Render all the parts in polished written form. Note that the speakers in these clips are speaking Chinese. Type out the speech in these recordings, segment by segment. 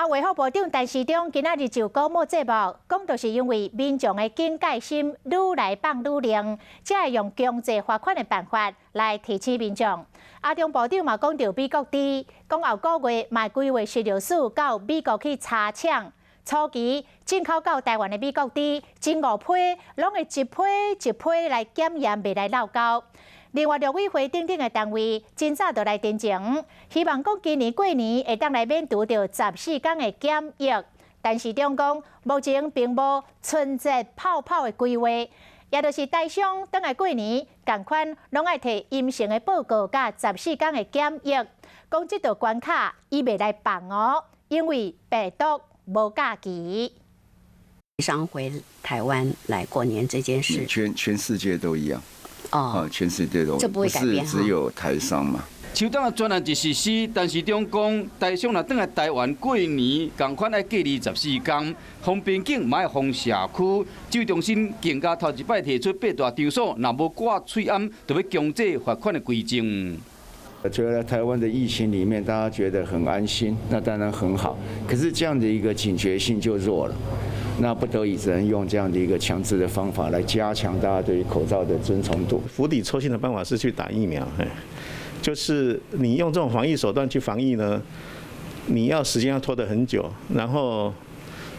卫福部长陈时中今仔日就广播节目讲，就是因为民众的警戒心愈来放愈亮，才会用强制罚款的办法来提醒民众。阿中部长嘛讲到美国猪，讲后个月嘛规划16署到美国去查抢。初期进口到台湾的美国猪，前5批拢会一批一批来检验，未来闹交。另外，陆委会等等的单位真早就来တင်情，希望讲今年过年会当来免拄到14天的检疫。但是中讲目前并无春节泡泡的规划，也就是台商等来过年，同款拢爱摕阴性的报告甲14天的检疫。讲这道关卡伊未来放哦，因为病毒无假期。商回台湾来过年这件事，全世界都一样。全世界都这不会改变，不是只有台商嘛。首长的专案一实施，但是中讲台商若转来台湾过年，同款要隔离14天，封边境嘛要封社区。指挥中心更加头一摆提出8大场所，若无挂喙罨，就要强制罚款的规定。觉得台湾的疫情里面，大家觉得很安心，那当然很好。可是这样的一个警觉性就弱了。那不得已只能用这样的一个强制的方法来加强大家对于口罩的遵从度。釜底抽薪的办法是去打疫苗，就是你用这种防疫手段去防疫呢，你要时间要拖得很久，然后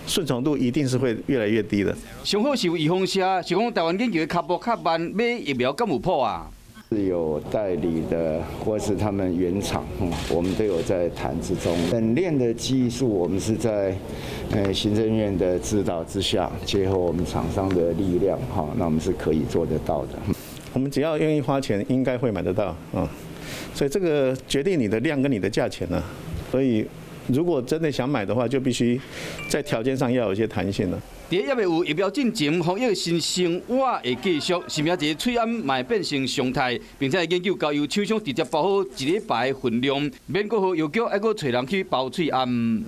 顺从度一定是会越来越低的。上好是有预防车，是讲台湾研究的脚步较慢，买疫苗敢有谱啊？是有代理的，或是他们原厂，我们都有在谈之中。冷链的技术，我们是在行政院的指导之下，结合我们厂商的力量，那我们是可以做得到的。我们只要愿意花钱，应该会买得到啊。所以这个决定你的量跟你的价钱呢。所以如果真的想买的话，就必须在条件上要有一些弹性了。第一，还未有疫苗进前，防疫新生活会继续，是命一个喙罨嘛会变成常态，并且研究交由厂商直接包好1礼拜的分量，免过好药局还阁找人去包喙罨。